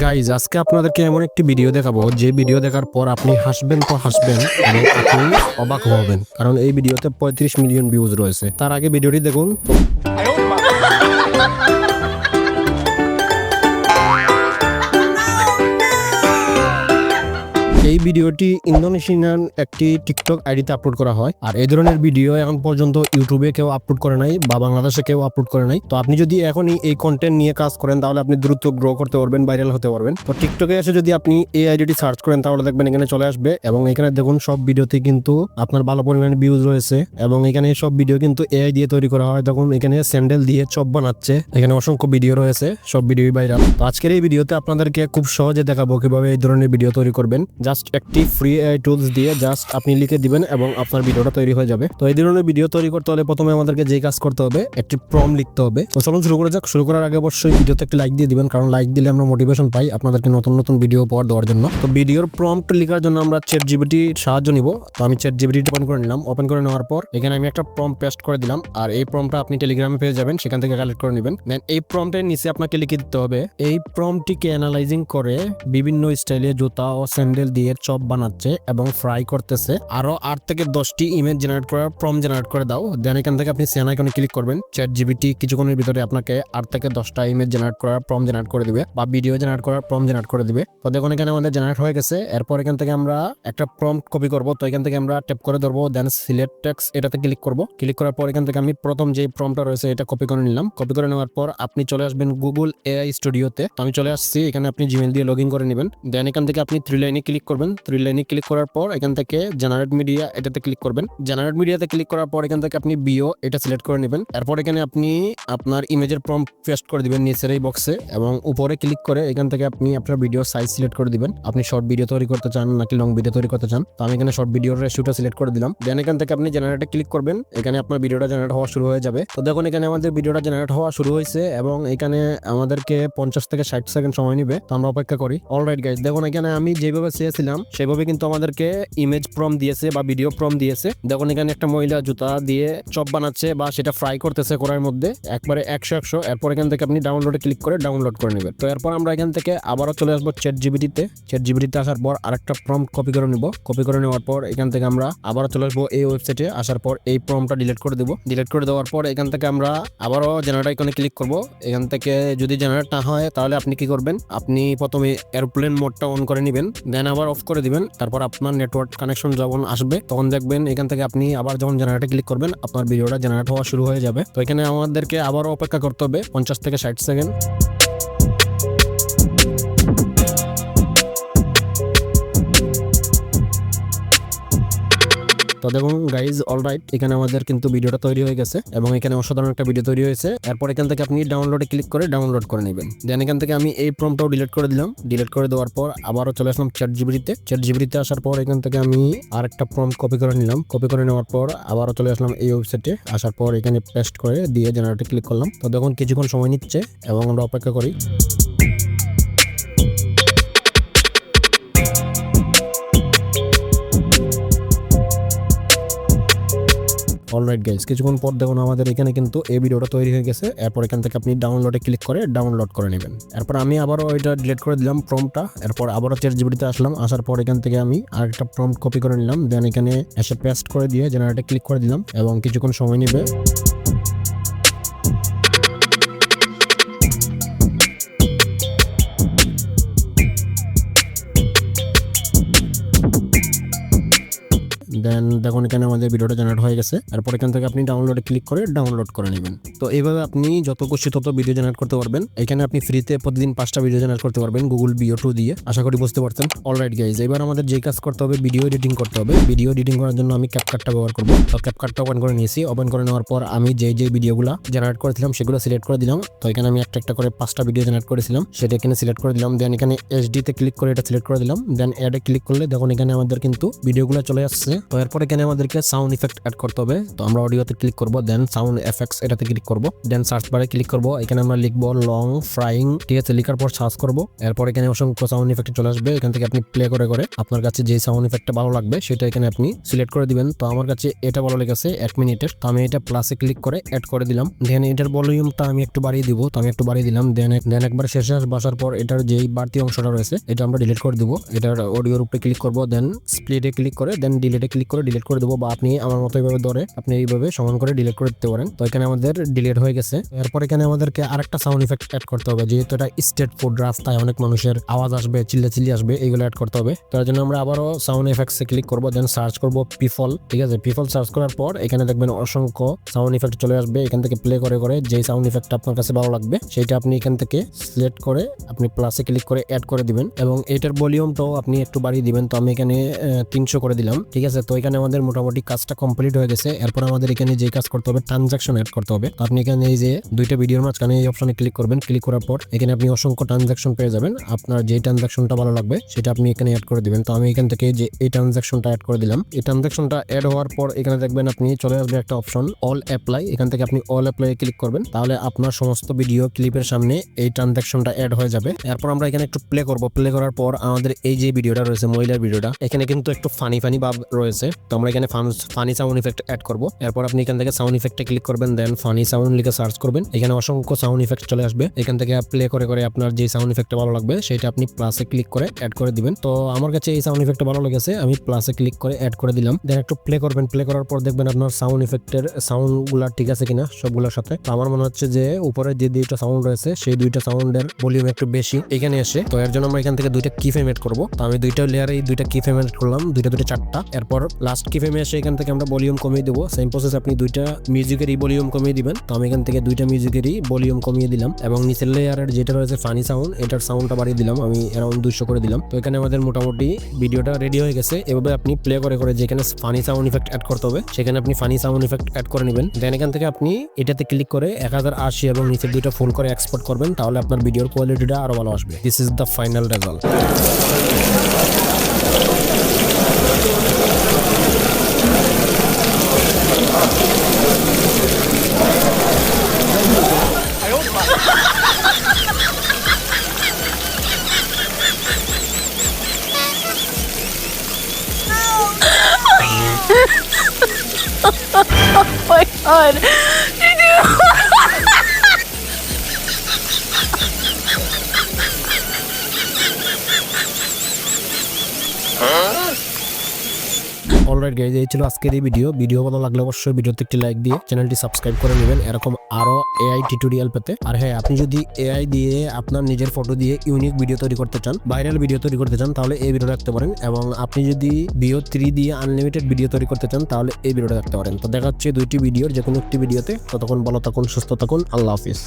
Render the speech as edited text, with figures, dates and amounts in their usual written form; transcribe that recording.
Guys আজকে আপনাদেরকে এমন একটি ভিডিও দেখাবো যে ভিডিও দেখার পর আপনি হাসবেন তো হাসবেন এবং আপনি অবাক হবেন, কারণ এই ভিডিওতে 35 মিলিয়ন ভিউজ রয়েছে। তার আগে ভিডিওটি দেখুন। এই ভিডিওটি ইন্দোনেশিয়ান একটি টিকটক আইডিতে আপলোড করা হয়, আর এই ধরনের ভিডিও এখন পর্যন্ত ইউটিউবে কেউ আপলোড করে নাই বা বাংলাদেশে কেউ আপলোড করে নাই। তো আপনি যদি এখনই এই কন্টেন্ট নিয়ে কাজ করেন তাহলে আপনি দ্রুত গ্রো করতে পারবেন, ভাইরাল হতে পারবেন। তো টিকটকে এসে যদি আপনি এই আইডিটি সার্চ করেন তাহলে দেখবেন এখানে চলে আসবে, এবং এখানে দেখুন সব ভিডিওতে কিন্তু আপনার ভালো পরিমাণে ভিউজ রয়েছে, এবং এখানে সব ভিডিও কিন্তু এআই দিয়ে তৈরি করা হয়। দেখুন এখানে স্যান্ডেল দিয়ে চপ বানাচ্ছে, এখানে অসংখ্য ভিডিও রয়েছে, সব ভিডিও ভাইরাল। তো আজকের এই ভিডিওতে আপনাদেরকে খুব সহজে দেখাবো কিভাবে এই ধরনের ভিডিও তৈরি করবেন। জাস্ট একটি ফ্রি এআই টুলস দিয়ে জাস্ট আপনি লিখে দিবেন এবং আপনার ভিডিওটা তৈরি হয়ে যাবে। তো এই ধরনের ভিডিও তৈরি করতে হলে প্রথমে আমাদেরকে যে কাজ করতে হবে, একটি প্রম্পট লিখতে হবে। তো চলুন শুরু করা যাক। শুরু করার আগে অবশ্যই ভিডিওতে একটি লাইক দিয়ে দিবেন, কারণ লাইক দিলে আমরা মোটিভেশন পাই আপনাদেরকে নতুন নতুন ভিডিও পাওয়ার দেওয়ার জন্য। তো ভিডিওর প্রম্পট লেখার জন্য আমরা চ্যাট জিপিটির সাহায্য নিব। তো আমি চ্যাট জিপিটি ওপেন করে নিলাম। ওপেন করে নেওয়ার পর এখানে আমি একটা প্রম্পট পেস্ট করে দিলাম, আর এই প্রম্পটটা আপনি টেলিগ্রামে পেয়ে যাবেন, সেখান থেকে কালেক্ট করে নেবেন। দেন এই প্রম্পটের নিচে আপনাকে লিখে দিতে হবে এই প্রম্পটটিকে অ্যানালাইজিং করে বিভিন্ন স্টাইলে জুতা ও স্যান্ডেল দিয়ে চপ বানাচ্ছে এবং ফ্রাই করতেছে। আরো 8 থেকে 10টি ইমেজ জেনারেট করার প্রম্পট জেনারেট করে দাও। দেন এখান থেকে আপনি সেন আইকনে ক্লিক করবেন। চ্যাট জিপিটি কিছুক্ষণের ভিতরে আপনাকে 8 থেকে 10টা ইমেজ জেনারেট করার প্রম্পট জেনারেট করে দিবে বা ভিডিও জেনারেট করার প্রম্পট জেনারেট করে দিবে। তো দেখুন এখানে আমাদের জেনারেট হয়ে গেছে। এরপর এখান থেকে আমরা একটা প্রম্পট কপি করব। তো এখান থেকে আমরা ট্যাপ করে ধরবো, দেন সিলেক্ট টেক্সট এটাতে ক্লিক করব। ক্লিক করার পর এখান থেকে আমি প্রথম যে প্রম্পটটা রয়েছে এটা কপি করে নিলাম। কপি করে নেওয়ার পর আপনি চলে আসবেন গুগল এআই স্টুডিওতে। তো আমি চলে আসছি, এখানে আপনি জিমেল দিয়ে লগ ইন করে নেবেন। দেন এখান থেকে আপনি 3 লাইনে ক্লিক করবেন। 3 লাইনে ক্লিক করার পর এখান থেকে জেনারেট মিডিয়া এটাতে ক্লিক করবেন। জেনারেট মিডিয়াতে ক্লিক করার পর এখান থেকে আপনি বিও এটা সিলেক্ট করে নেবেন। এরপর এখানে আপনি আপনার ইমেজের প্রম্পট পেস্ট করে দিবেন নিচের এই বক্সে, এবং উপরে ক্লিক করে এখান থেকে আপনি আপনার ভিডিও সাইজ সিলেক্ট করে দিবেন। আপনি শর্ট ভিডিও তৈরি করতে চান নাকি লং ভিডিও তৈরি করতে চান। তো আমি এখানে শর্ট ভিডিওর রেশিওটা সিলেক্ট করে দিলাম। দেন এখান থেকে আপনি জেনারেটে ক্লিক করবেন। এখানে আপনার ভিডিওটা জেনারেট হওয়া শুরু হয়ে যাবে। তো দেখুন এখানে আমাদের ভিডিওটা জেনারেট হওয়া শুরু হয়েছে, এবং এখানে আমাদেরকে 50 থেকে 60 সেকেন্ড সময় নেবে। তো আমরা অপেক্ষা করি। অলরাইট গাইস, দেখুন এখানে আমি যেভাবে চেয়েছিলাম সেভাবে কিন্তু আমাদেরকে ইমেজ প্রম্পট দিয়েছে বা ভিডিও প্রম্পট দিয়েছে। দেখুন এখানে একটা মহিলা জুতা দিয়ে চপ বানাচ্ছে বা সেটা ফ্রাই করতেছে কড়াইয়ের মধ্যে, একবারে 100-100। এরপর এখান থেকে আপনি ডাউনলোডে ক্লিক করে ডাউনলোড করে নেবেন। তো এরপর আমরা এখান থেকে আবারও চলে আসবো চ্যাট জিপিটিতে। চ্যাট জিপিটিতে আসার পর আরেকটা প্রম্পট কপি করে নিব। কপি করে নেওয়ার পর এখান থেকে আমরা আবারও চলে আসবো এই ওয়েবসাইটে। আসার পর এই প্রম্পটটা ডিলিট করে দেবো। ডিলিট করে দেওয়ার পর এখান থেকে আমরা আবারও জেনারেট আইকনে ক্লিক করব। এখান থেকে যদি জেনারেট না হয় তাহলে আপনি কি করবেন, আপনি প্রথমে এরোপ্লেন মোডটা অন করে নেবেন, দেন আবার অফ করে দিবেন। তারপর আপনার নেটওয়ার্ক কানেকশন যখন আসবে তখন দেখবেন এখান থেকে আপনি আবার যখন জেনারেটে ক্লিক করবেন আপনার ভিডিওটা জেনারেট হওয়া শুরু হয়ে যাবে। তো এখানে আমাদেরকে আবারও অপেক্ষা করতে হবে 50 থেকে 60 সেকেন্ড। তো দেখুন গাইজ, অলরাইট, এখানে আমাদের কিন্তু ভিডিওটা তৈরি হয়ে গেছে এবং এখানে অসাধারণ একটা ভিডিও তৈরি হয়েছে। এরপর এখান থেকে আপনি ডাউনলোডে ক্লিক করে ডাউনলোড করে নেবেন। দেন এখান থেকে আমি এই প্রম্পটটাও ডিলিট করে দিলাম। ডিলিট করে দেওয়ার পর আবারও চলে আসলাম চ্যাট জিপিটিতে। চ্যাট জিপিটিতে আসার পর এখান থেকে আমি আরেকটা প্রম্পট কপি করে নিলাম। কপি করে নেওয়ার পর আবারও চলে আসলাম এই ওয়েবসাইটে। আসার পর এখানে পেস্ট করে দিয়ে জেনারেটে ক্লিক করলাম। তো দেখুন কিছুক্ষণ সময় নিচ্ছে এবং আমরা অপেক্ষা করি। অলরাইট গাইস, কিছুক্ষণ পর দেখুন আমাদের এখানে কিন্তু এই ভিডিওটা তৈরি হয়ে গেছে। এরপর এখান থেকে আপনি ডাউনলোডে ক্লিক করে ডাউনলোড করে নেবেন। এরপর আমি আবারও এটা ডিলিট করে দিলাম প্রম্পটটা। এরপর আবারও চ্যাট জিপিটিতে আসলাম। আসার পর এখান থেকে আমি আরেকটা প্রম্পট কপি করে নিলাম। দেন এখানে এসে পেস্ট করে দিয়ে জেনারেটে ক্লিক করে দিলাম, এবং কিছুক্ষণ সময় নেবে। দেন দেখুন এখানে আমাদের ভিডিওটা জেনারেট হয়ে গেছে। এরপর এখান থেকে আপনি ডাউনলোডে ক্লিক করে ডাউনলোড করে নেবেন। তো এইভাবে আপনি যত খুশি তত ভিডিও জেনারেট করতে পারবেন। এখানে আপনি ফ্রিতে প্রতিদিন 5টা ভিডিও জেনারেট করতে পারবেন গুগল ভিও 2 দিয়ে। আশা করি বুঝতে পারছেন। অলরাইট গাইজ, এবার আমাদের যে কাজ করতে হবে ভিডিও এডিটিং করতে হবে। ভিডিও এডিটিং করার জন্য আমি ক্যাপকাটটা ব্যবহার করব। তো ক্যাপকাটটা ওপেন করে নিয়েছি। ওপেন করে নেওয়ার পর আমি যে ভিডিওগুলো জেনারেট করেছিলাম সেগুলো সিলেক্ট করে দিলাম। তো এখানে আমি একটা করে 5টা ভিডিও জেনারেট করেছিলাম, সেটা এখানে সিলেক্ট করে দিলাম। দেন এখানে এইচডি তে ক্লিক করে এটা সিলেক্ট করে দিলাম। দেন অ্যাডে ক্লিক করলে দেখুন এখানে আমাদের কিন্তু ভিডিওগুলো চলে আসছে। তো তো এরপর এখানে আমাদেরকে সাউন্ড ইফেক্ট অ্যাড করতে হবে। তো আমরা অডিওতে ক্লিক করব, দেন সাউন্ড এফেক্টস এটাতে ক্লিক করব, দেন সার্চ বারে ক্লিক করব। এখানে আমরা লিখবো লং ফ্রাইং, ঠিক আছে। লিখার পর সার্চ করব, এরপর এখানে অসংখ্য সাউন্ড ইফেক্ট চলে আসবে। এখান থেকে আপনি প্লে করে করে আপনার কাছে যে সাউন্ড ইফেক্টটা ভালো লাগবে সেটা এখানে আপনি সিলেক্ট করে দিবেন। তো আমার কাছে এটা ভালো লেগেছে 1 মিনিটের, তো আমি এটা প্লাসে ক্লিক করে অ্যাড করে দিলাম। দেন এটার ভলিউমটা আমি একটু বাড়িয়ে দিব, তো আমি একটু বাড়িয়ে দিলাম। দেন একবার শেষে আসার পর এটার যেই বাড়তি অংশটা রয়েছে এটা আমরা ডিলিট করে দিব। এটার অডিওর উপরে ক্লিক করব, দেন স্প্লিটে ক্লিক করে দেন ডিলিটে ক্লিক করে ডিলিট করে দেবো, বা আপনি আমার মতো এইভাবে ধরে আপনি এইভাবে সমান করে ডিলিট করে দিতে পারেন। তো এখানে আমাদের ডিলিট হয়ে গেছে। এরপর এখানে আমাদেরকে আরেকটা সাউন্ড ইফেক্ট অ্যাড করতে হবে, যেহেতু এটা স্ট্রিট ফুড, রাস্তায় অনেক মানুষের আওয়াজ আসবে, চিল্লাচিল্লি আসবে, এগুলো অ্যাড করতে হবে। তার জন্য আমরা আবারও সাউন্ড ইফেক্টসে ক্লিক করব, দেন সার্চ করব পিপল, ঠিক আছে। পিপল সার্চ করার পর এখানে দেখবেন অসংখ্য সাউন্ড ইফেক্ট চলে আসবে। এখান থেকে প্লে করে করে যেই সাউন্ড ইফেক্টটা আপনার কাছে ভালো লাগবে সেটা আপনি এখান থেকে সিলেক্ট করে আপনি প্লাসে ক্লিক করে অ্যাড করে দিবেন, এবং এটার ভলিউমটাও আপনি একটু বাড়িয়ে দিবেন। তো আমি এখানে 300 করে দিলাম, ঠিক আছে। তো এখানে আমাদের মোটামুটি কাজটা কমপ্লিট হয়ে গেছে। এরপর আমাদের এখানে যে কাজ করতে হবে ট্রানজাকশন অ্যাড করতে হবে। তো আপনি এখানে এই যে দুইটা ভিডিওর মাঝখানে এই অপশনে ক্লিক করবেন, ক্লিক করার পর এখানে আপনি অসংখ্য ট্রানজাকশন পেয়ে যাবেন। আপনার যে ট্রানজাকশনটা ভালো লাগবে সেটা আপনি এখানে অ্যাড করে দিবেন। তো আমি এখান থেকে যে এই ট্রানজাকশনটা অ্যাড করে দিলাম। এই ট্রানজাকশনটা অ্যাড হওয়ার পর এখানে দেখবেন আপনি চলে আসবে একটা অপশন অল অ্যাপ্লাই। এখান থেকে আপনি অল অ্যাপ্লাই ক্লিক করবেন, তাহলে আপনার সমস্ত ভিডিও ক্লিপের সামনে এই ট্রানজাকশনটা অ্যাড হয়ে যাবে। এরপর আমরা এখানে একটু প্লে করব, প্লে করার পর আমাদের এই যে ভিডিওটা রয়েছে মহিলার ভিডিওটা, এখানে কিন্তু একটু ফানি ভাব রয়েছে। তো আমরা এখানে ফানি সাউন্ড ইফেক্ট অ্যাড করব। এরপর আপনি এখান থেকে সাউন্ড ইফেক্টে ক্লিক করবেন, দেন ফানি সাউন্ড লিখে সার্চ করবেন। এখানে অসংখ্য সাউন্ড ইফেক্ট চলে আসবে। এখান থেকে প্লে করে করে আপনার যে সাউন্ড ইফেক্টটা ভালো লাগবে সেটা আপনি প্লাসে ক্লিক করে অ্যাড করে দিবেন। তো আমার কাছে এই সাউন্ড ইফেক্টটা ভালো লেগেছে, আমি প্লাসে ক্লিক করে অ্যাড করে দিলাম। দেন একটু প্লে করবেন, প্লে করার পর দেখবেন আপনার সাউন্ড ইফেক্টের সাউন্ডগুলো ঠিক আছে কিনা সবগুলোর সাথে। তো আমার মনে হচ্ছে যে উপরে যে দুইটা সাউন্ড রয়েছে সেই দুইটা সাউন্ডের ভলিউম একটু বেশি এখানে এসে। তো এর জন্য আমরা এখান থেকে দুইটা কি ফ্রেম এড করব। তো আমি দুইটা লেয়ারে দুইটা কি ফ্রেম এড করলাম, দুইটা চারটা। এরপর লাস্ট কি ফ্রেমে এসে এখান থেকে আমরা ভলিউম কমিয়ে দেবো। সেম প্রসেস আপনি দুইটা মিউজিকেরই ভলিউম কমিয়ে দিবেন। তো আমি এখান থেকে দুইটা মিউজিকেরই ভলিউম কমিয়ে দিলাম, এবং নিচের লেয়ারের যেটা রয়েছে ফানি সাউন্ড এটার সাউন্ডটা বাড়িয়ে দিলাম, আমি অ্যারাউন্ড 200 করে দিলাম। তো এখানে আমাদের মোটামুটি ভিডিওটা রেডি হয়ে গেছে। এভাবে আপনি প্লে করে করে যেখানে ফানি সাউন্ড ইফেক্ট অ্যাড করতে হবে সেখানে আপনি ফানি সাউন্ড ইফেক্ট অ্যাড করে নেবেন। দেন এখান থেকে আপনি এটাতে ক্লিক করে 1080 এবং নিচের দুইটা ফুল করে এক্সপোর্ট করবেন, তাহলে আপনার ভিডিওর কোয়ালিটিটা আরো ভালো আসবে। This is the final result. Oh my god. Alright guys, এই ছিল আজকের এই ভিডিও ভালো লাগলে অবশ্যই ভিডিওতে একটি লাইক দিয়ে চ্যানেলটি সাবস্ক্রাইব করে নেবেন এরকম আরো এআই টিউটোরিয়াল পেতে। আর হ্যাঁ, আপনি যদি এআই দিয়ে আপনার নিজের ফটো দিয়ে ইউনিক ভিডিও তৈরি করতে চান, ভাইরাল ভিডিও তৈরি করতে চান, তাহলে এই ভিডিওটা রাখতে পারেন। এবং আপনি যদি ভিও 3 দিয়ে আনলিমিটেড ভিডিও তৈরি করতে চান তাহলে এই ভিডিওটা রাখতে পারেন। তো দেখা হচ্ছে দুইটি ভিডিওর যে কোনো একটি ভিডিওতে। ততক্ষণ ভালো থাকুন, সুস্থ থাকুন, আল্লাহ হাফিজ।